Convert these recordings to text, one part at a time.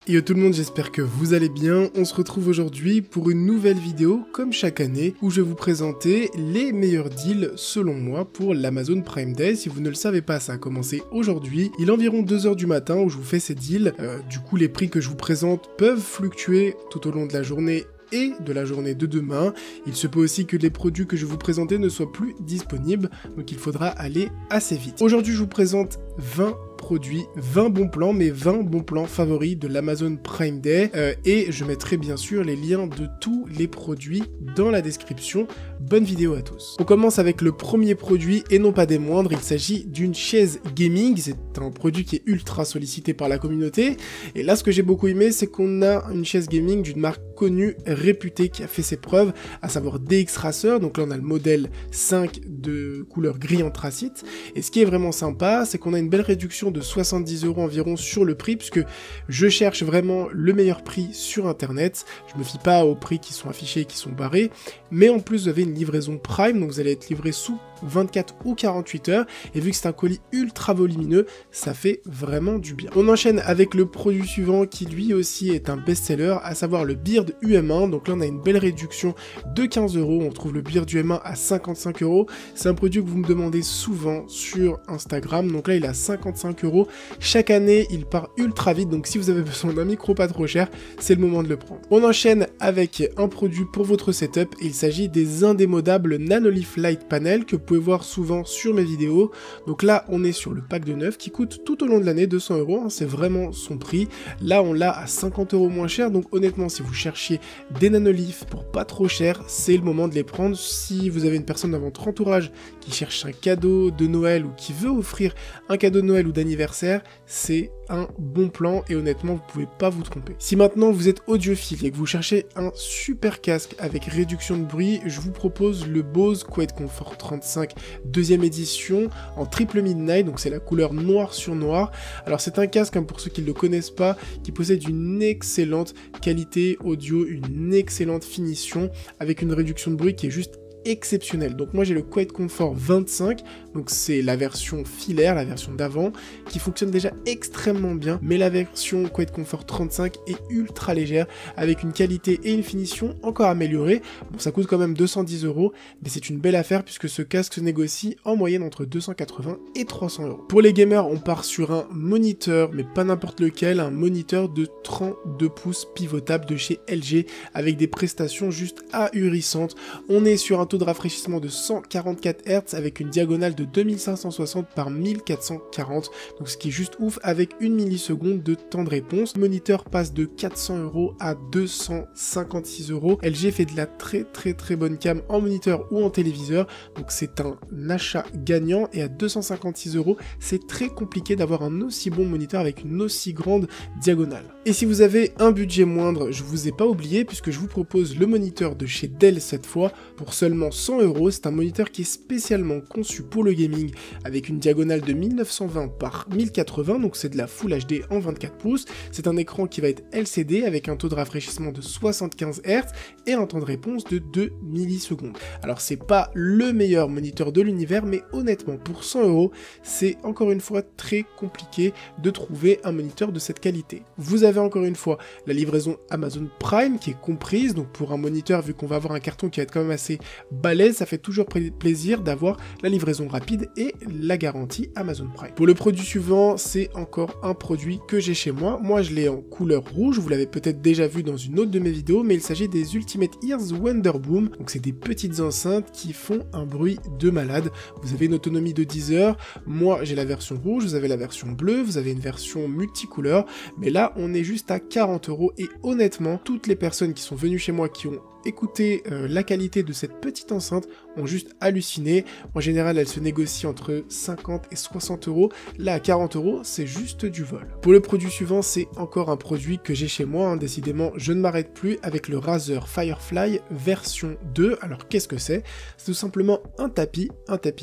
Yo tout le monde, j'espère que vous allez bien. On se retrouve aujourd'hui pour une nouvelle vidéo, comme chaque année, où je vais vous présenter les meilleurs deals, selon moi, pour l'Amazon Prime Day. Si vous ne le savez pas, ça a commencé aujourd'hui. Il est environ 2 h du matin où je vous fais ces deals. Du coup, les prix que je vous présente peuvent fluctuer tout au long de la journée et de la journée de demain. Il se peut aussi que les produits que je vais vous présenter ne soient plus disponibles, donc il faudra aller assez vite. Aujourd'hui, je vous présente 20 produits, 20 bons plans, mes 20 bons plans favoris de l'Amazon Prime Day, et je mettrai bien sûr les liens de tous les produits dans la description. Bonne vidéo à tous. On commence avec le premier produit, et non pas des moindres, il s'agit d'une chaise gaming. C'est un produit qui est ultra sollicité par la communauté, et là ce que j'ai beaucoup aimé, c'est qu'on a une chaise gaming d'une marque connue, réputée, qui a fait ses preuves, à savoir DX Racer. Donc là on a le modèle 5 de couleur gris anthracite, et ce qui est vraiment sympa, c'est qu'on a une belle réduction de 70 € environ sur le prix, puisque je cherche vraiment le meilleur prix sur internet. Je me fie pas aux prix qui sont affichés et qui sont barrés, mais en plus vous avez une livraison Prime, donc vous allez être livré sous 24 ou 48 heures, et vu que c'est un colis ultra volumineux, ça fait vraiment du bien. On enchaîne avec le produit suivant qui lui aussi est un best-seller, à savoir le Beard UM1. Donc là on a une belle réduction de 15 €, on trouve le Beard UM1 à 55 €. C'est un produit que vous me demandez souvent sur Instagram, donc là il est à 55 €. Chaque année il part ultra vite, donc si vous avez besoin d'un micro pas trop cher, c'est le moment de le prendre. On enchaîne avec un produit pour votre setup, et il s'agit des indémodables Nanolife Light Panel que vous pouvez voir souvent sur mes vidéos. Donc là on est sur le pack de 9 qui coûte tout au long de l'année 200 €, hein, c'est vraiment son prix. Là on l'a à 50 € moins cher, donc honnêtement si vous cherchiez des Nanolife pour pas trop cher, c'est le moment de les prendre. Si vous avez une personne dans votre entourage qui cherche un cadeau de Noël ou qui veut offrir un cadeau de Noël ou d'anniversaire, c'est un bon plan, et honnêtement vous pouvez pas vous tromper. Si maintenant vous êtes audiophile et que vous cherchez un super casque avec réduction de bruit, je vous propose le Bose QuietComfort 35 deuxième édition en triple midnight, donc c'est la couleur noir sur noir. Alors c'est un casque, hein, pour ceux qui ne le connaissent pas, qui possède une excellente qualité audio, une excellente finition, avec une réduction de bruit qui est juste exceptionnel. Donc moi j'ai le QuietComfort 25, donc c'est la version filaire, la version d'avant, qui fonctionne déjà extrêmement bien, mais la version QuietComfort 35 est ultra légère, avec une qualité et une finition encore améliorée. Bon, ça coûte quand même 210 €, mais c'est une belle affaire puisque ce casque se négocie en moyenne entre 280 et 300 €. Pour les gamers, on part sur un moniteur, mais pas n'importe lequel, un moniteur de 32 pouces pivotable de chez LG, avec des prestations juste ahurissantes. On est sur un taux de rafraîchissement de 144 Hz avec une diagonale de 2560 par 1440, donc ce qui est juste ouf, avec 1 milliseconde de temps de réponse. Le moniteur passe de 400 € à 256 €. LG fait de la très bonne cam en moniteur ou en téléviseur, donc c'est un achat gagnant, et à 256 €, c'est très compliqué d'avoir un aussi bon moniteur avec une aussi grande diagonale. Et si vous avez un budget moindre, je vous ai pas oublié, puisque je vous propose le moniteur de chez Dell cette fois, pour seulement 100 €. C'est un moniteur qui est spécialement conçu pour le gaming, avec une diagonale de 1920 par 1080, donc c'est de la Full HD en 24 pouces. C'est un écran qui va être LCD avec un taux de rafraîchissement de 75 Hz et un temps de réponse de 2 millisecondes. Alors c'est pas le meilleur moniteur de l'univers, mais honnêtement pour 100 €, c'est encore une fois très compliqué de trouver un moniteur de cette qualité. Vous avez encore une fois la livraison Amazon Prime qui est comprise, donc pour un moniteur, vu qu'on va avoir un carton qui va être quand même assez balèze, ça fait toujours plaisir d'avoir la livraison rapide et la garantie Amazon Prime. Pour le produit suivant, c'est encore un produit que j'ai chez moi. Moi je l'ai en couleur rouge, vous l'avez peut-être déjà vu dans une autre de mes vidéos, mais il s'agit des Ultimate Ears Wonderboom. Donc c'est des petites enceintes qui font un bruit de malade. Vous avez une autonomie de 10 heures. Moi j'ai la version rouge, vous avez la version bleue, vous avez une version multicouleur, mais là on est juste à 40 €, et honnêtement toutes les personnes qui sont venues chez moi qui ont écoutez la qualité de cette petite enceinte, ont juste halluciné. En général, elle se négocie entre 50 et 60 €. Là, à 40 €, c'est juste du vol. Pour le produit suivant, c'est encore un produit que j'ai chez moi, hein. Décidément, je ne m'arrête plus avec le Razer Firefly version 2. Alors, qu'est-ce que c'est? C'est tout simplement un tapis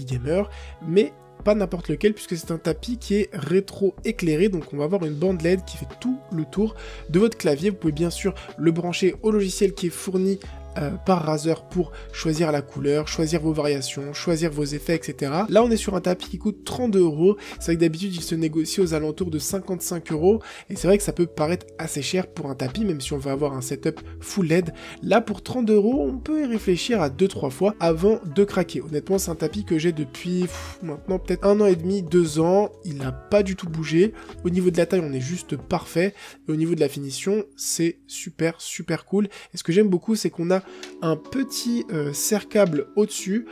gamer, mais pas n'importe lequel, puisque c'est un tapis qui est rétro éclairé, donc on va avoir une bande LED qui fait tout le tour de votre clavier. Vous pouvez bien sûr le brancher au logiciel qui est fourni par Razer pour choisir la couleur, choisir vos variations, choisir vos effets, etc. Là, on est sur un tapis qui coûte 32 €. C'est vrai que d'habitude, il se négocie aux alentours de 55 €. Et c'est vrai que ça peut paraître assez cher pour un tapis, même si on veut avoir un setup full LED. Là, pour 32 €, on peut y réfléchir à 2-3 fois avant de craquer. Honnêtement, c'est un tapis que j'ai depuis maintenant peut-être 1 an et demi, 2 ans. Il n'a pas du tout bougé. Au niveau de la taille, on est juste parfait. Et au niveau de la finition, c'est super cool. Et ce que j'aime beaucoup, c'est qu'on a un petit serre-câble au-dessus.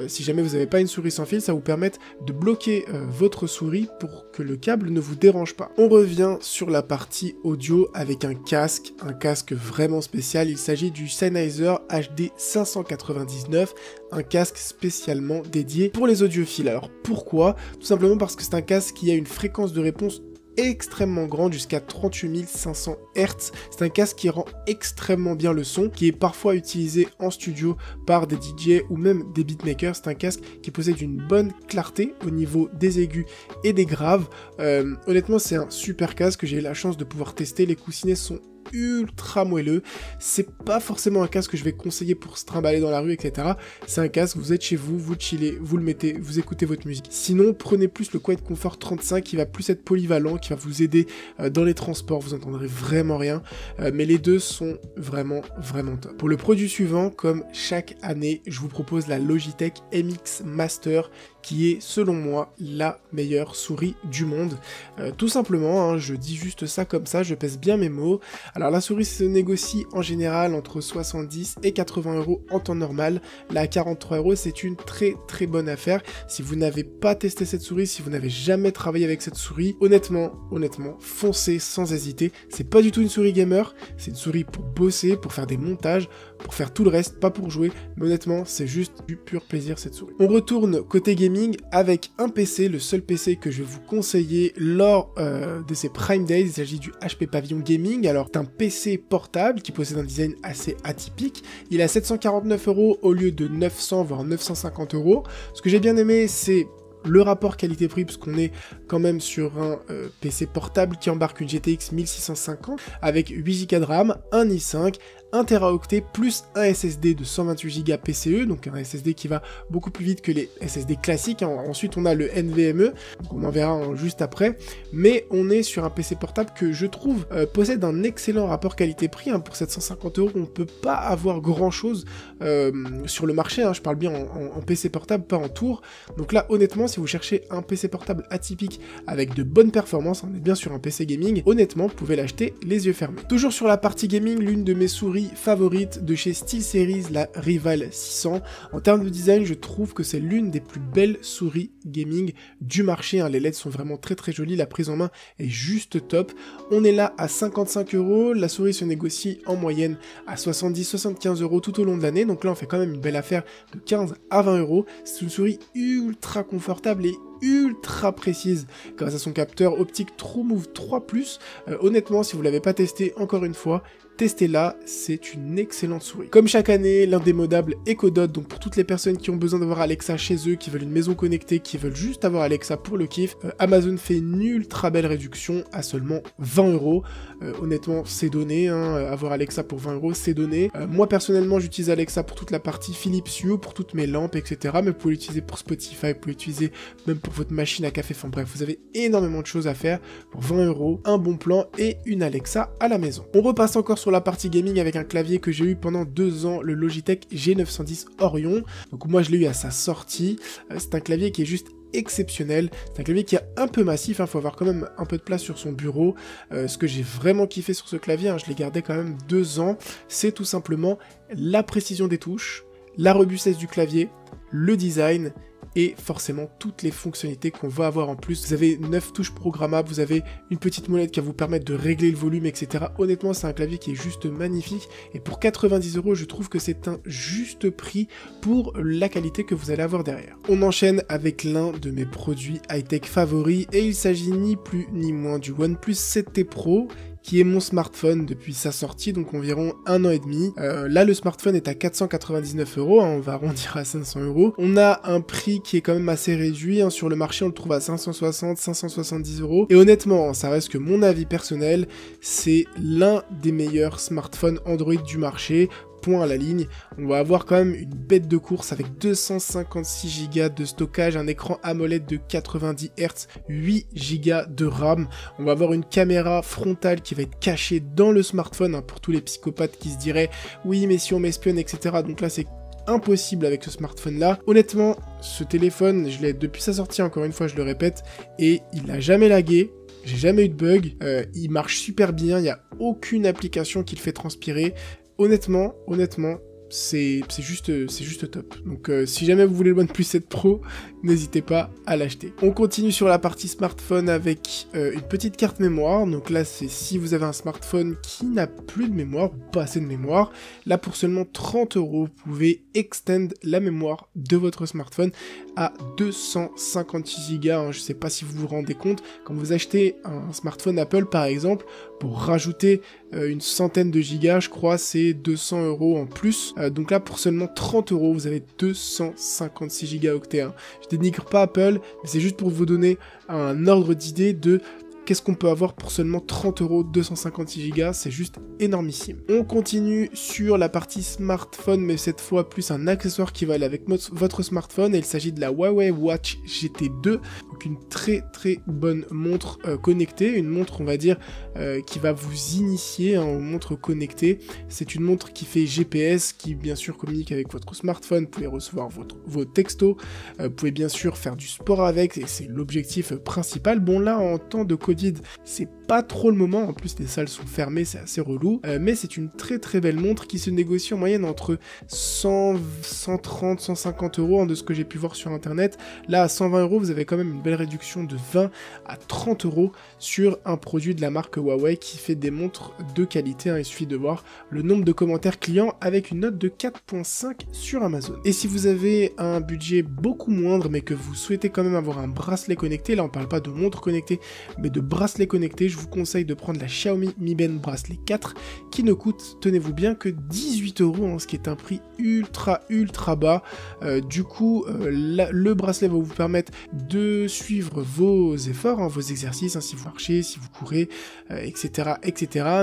Si jamais vous n'avez pas une souris sans fil, ça vous permet de bloquer votre souris pour que le câble ne vous dérange pas. On revient sur la partie audio avec un casque vraiment spécial. Il s'agit du Sennheiser HD 599, un casque spécialement dédié pour les audiophiles. Alors pourquoi? Tout simplement parce que c'est un casque qui a une fréquence de réponse extrêmement grande, jusqu'à 38 500 Hz. C'est un casque qui rend extrêmement bien le son, qui est parfois utilisé en studio par des DJ ou même des beatmakers. C'est un casque qui possède une bonne clarté au niveau des aigus et des graves. Honnêtement, c'est un super casque que j'ai eu la chance de pouvoir tester. Les coussinets sont ultra moelleux. C'est pas forcément un casque que je vais conseiller pour se trimballer dans la rue, etc. C'est un casque, vous êtes chez vous, vous chillez, vous le mettez, vous écoutez votre musique. Sinon, prenez plus le Quiet Comfort 35 qui va plus être polyvalent, qui va vous aider dans les transports, vous entendrez vraiment rien. Mais les deux sont vraiment top. Pour le produit suivant, comme chaque année, je vous propose la Logitech MX Master, qui est selon moi la meilleure souris du monde. Tout simplement, hein, je dis juste ça comme ça, je pèse bien mes mots. Alors la souris se négocie en général entre 70 et 80 € en temps normal. Là à 43 €, c'est une très bonne affaire. Si vous n'avez pas testé cette souris, si vous n'avez jamais travaillé avec cette souris, honnêtement, foncez sans hésiter. C'est pas du tout une souris gamer, c'est une souris pour bosser, pour faire des montages, pour faire tout le reste, pas pour jouer. Mais honnêtement, c'est juste du pur plaisir cette souris. On retourne côté gaming avec un PC, le seul PC que je vais vous conseiller lors de ces Prime Days. Il s'agit du HP Pavilion Gaming. Alors c'est un PC portable qui possède un design assez atypique. Il est à 749 € au lieu de 900 voire 950 €. Ce que j'ai bien aimé, c'est le rapport qualité-prix, parce qu'on est quand même sur un PC portable qui embarque une GTX 1650 avec 8 Go de RAM, un i5, 1 Teraoctet plus un SSD de 128 Go PCE, donc un SSD qui va beaucoup plus vite que les SSD classiques. Ensuite on a le NVMe, donc on en verra juste après, mais on est sur un PC portable que je trouve possède un excellent rapport qualité-prix. Pour 750 €, on ne peut pas avoir grand chose sur le marché, je parle bien en PC portable, pas en tour. Donc là honnêtement, si vous cherchez un PC portable atypique avec de bonnes performances, on est bien sur un PC gaming, honnêtement vous pouvez l'acheter les yeux fermés. Toujours sur la partie gaming, l'une de mes souris favorite de chez SteelSeries, la Rival 600. En termes de design, je trouve que c'est l'une des plus belles souris gaming du marché. Les LED sont vraiment très jolies, la prise en main est juste top. On est là à 55 €, la souris se négocie en moyenne à 70-75 € tout au long de l'année, donc là on fait quand même une belle affaire de 15 à 20 €. C'est une souris ultra confortable et ultra précise grâce à son capteur optique TrueMove 3+. Honnêtement, si vous l'avez pas testé, encore une fois, testez-la, c'est une excellente souris. Comme chaque année, l'indémodable Echo Dot, donc pour toutes les personnes qui ont besoin d'avoir Alexa chez eux, qui veulent une maison connectée, qui veulent juste avoir Alexa pour le kiff, Amazon fait une ultra belle réduction à seulement 20 €. Honnêtement, c'est donné, avoir Alexa pour 20 €, c'est donné. Moi personnellement, j'utilise Alexa pour toute la partie Philips Hue, pour toutes mes lampes, etc. Mais vous pouvez l'utiliser pour Spotify, vous pouvez l'utiliser même pour votre machine à café, enfin bref, vous avez énormément de choses à faire pour 20 €, un bon plan et une Alexa à la maison. On repasse encore sur la partie gaming avec un clavier que j'ai eu pendant 2 ans, le Logitech G910 Orion. Donc moi je l'ai eu à sa sortie. C'est un clavier qui est juste exceptionnel, c'est un clavier qui est un peu massif, faut avoir quand même un peu de place sur son bureau. Ce que j'ai vraiment kiffé sur ce clavier, je l'ai gardé quand même 2 ans, c'est tout simplement la précision des touches, la robustesse du clavier, le design et forcément toutes les fonctionnalités qu'on va avoir en plus. Vous avez 9 touches programmables, vous avez une petite molette qui va vous permettre de régler le volume, etc. Honnêtement, c'est un clavier qui est juste magnifique, et pour 90 €, je trouve que c'est un juste prix pour la qualité que vous allez avoir derrière. On enchaîne avec l'un de mes produits high-tech favoris, et il s'agit ni plus ni moins du OnePlus 7T Pro, qui est mon smartphone depuis sa sortie, donc environ 1 an et demi. Là, le smartphone est à 499 €, on va arrondir à 500 €. On a un prix qui est quand même assez réduit, sur le marché on le trouve à 560, 570 €. Et honnêtement, ça reste que mon avis personnel, c'est l'un des meilleurs smartphones Android du marché. points à la ligne. On va avoir quand même une bête de course avec 256 Go de stockage, un écran AMOLED de 90 Hz, 8 Go de RAM. On va avoir une caméra frontale qui va être cachée dans le smartphone, hein, pour tous les psychopathes qui se diraient oui mais si on m'espionne, etc. Donc là c'est impossible avec ce smartphone là. Honnêtement, ce téléphone, je l'ai depuis sa sortie, encore une fois je le répète, et il n'a jamais lagué. J'ai jamais eu de bug, il marche super bien, il n'y a aucune application qui le fait transpirer. Honnêtement, c'est juste top. Donc si jamais vous voulez le OnePlus 7 Pro, n'hésitez pas à l'acheter. On continue sur la partie smartphone avec une petite carte mémoire. Donc là, c'est si vous avez un smartphone qui n'a plus de mémoire, ou pas assez de mémoire. Là, pour seulement 30 €, vous pouvez extend la mémoire de votre smartphone à 256 Go. Hein. Je sais pas si vous vous rendez compte, quand vous achetez un smartphone Apple par exemple, pour rajouter une centaine de gigas, je crois, c'est 200 € en plus. Donc là, pour seulement 30 €, vous avez 256 Go. Hein. Je dénigre pas Apple, mais c'est juste pour vous donner un ordre d'idée de qu'est-ce qu'on peut avoir pour seulement 30 €, 256 Go, c'est juste énormissime. On continue sur la partie smartphone, mais cette fois plus un accessoire qui va aller avec votre smartphone, et il s'agit de la Huawei Watch GT2, donc une très bonne montre connectée, une montre on va dire qui va vous initier aux montres connectées. C'est une montre qui fait GPS, qui bien sûr communique avec votre smartphone, vous pouvez recevoir vos textos, vous pouvez bien sûr faire du sport avec, et c'est l'objectif principal. Bon là, en temps de Covid, c'est pas trop le moment, en plus les salles sont fermées, c'est assez relou, mais c'est une très belle montre qui se négocie en moyenne entre 100, 130, 150 € hein, de ce que j'ai pu voir sur internet. Là à 120 €, vous avez quand même une belle réduction de 20 à 30 € sur un produit de la marque Huawei qui fait des montres de qualité, hein. Il suffit de voir le nombre de commentaires clients avec une note de 4.5 sur Amazon. Et si vous avez un budget beaucoup moindre mais que vous souhaitez quand même avoir un bracelet connecté, là on parle pas de montre connectée mais de bracelet connecté, je vous conseille de prendre la Xiaomi Mi Band Bracelet 4 qui ne coûte, tenez-vous bien, que 18 €, hein, ce qui est un prix ultra bas. Du coup, le bracelet va vous permettre de suivre vos efforts, hein, vos exercices, hein, si vous marchez, si vous courez, etc.,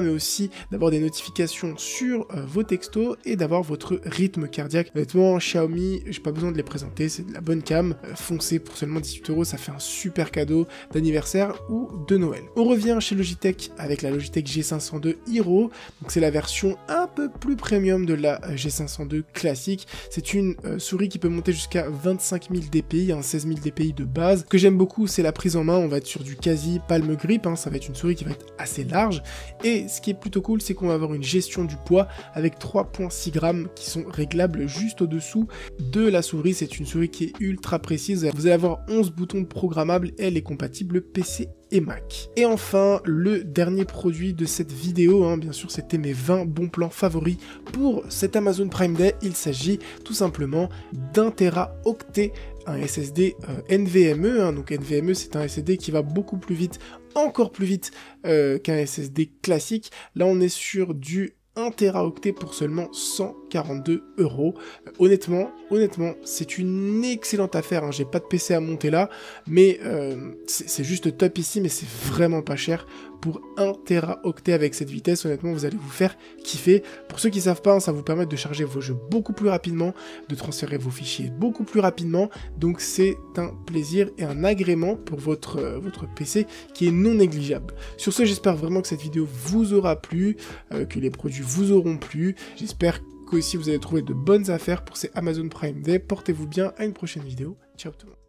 mais aussi d'avoir des notifications sur vos textos et d'avoir votre rythme cardiaque. Honnêtement, Xiaomi, j'ai pas besoin de les présenter, c'est de la bonne cam. Foncez pour seulement 18 €, ça fait un super cadeau d'anniversaire ou de Noël. On revient chez Logitech avec la Logitech G502 Hero, donc c'est la version un peu plus premium de la G502 classique. C'est une souris qui peut monter jusqu'à 25 000 dpi, hein, 16 000 dpi de base. Ce que j'aime beaucoup, c'est la prise en main, on va être sur du quasi palm grip, hein, ça va être une souris qui va être assez large, et ce qui est plutôt cool, c'est qu'on va avoir une gestion du poids avec 3.6 grammes qui sont réglables juste au-dessous de la souris. C'est une souris qui est ultra précise, vous allez avoir 11 boutons programmables et elle est compatible PC et Mac. Et enfin, le dernier produit de cette vidéo, hein, bien sûr c'était mes 20 bons plans favoris pour cet Amazon Prime Day. Il s'agit tout simplement d'1 Teraoctet, un SSD NVMe, hein. Donc NVMe c'est un SSD qui va beaucoup plus vite, encore plus vite qu'un SSD classique. Là on est sur du 1 Teraoctet pour seulement 142 €. Honnêtement, c'est une excellente affaire, hein. J'ai pas de PC à monter là, mais c'est juste top ici, mais c'est vraiment pas cher pour 1 Teraoctet avec cette vitesse. Honnêtement, vous allez vous faire kiffer. Pour ceux qui savent pas, hein, ça vous permet de charger vos jeux beaucoup plus rapidement, de transférer vos fichiers beaucoup plus rapidement, donc c'est un plaisir et un agrément pour votre PC qui est non négligeable. Sur ce, j'espère vraiment que cette vidéo vous aura plu, que les produits vous auront plu. J'espère que aussi vous allez trouver de bonnes affaires pour ces Amazon Prime Day. Portez-vous bien, à une prochaine vidéo. Ciao tout le monde.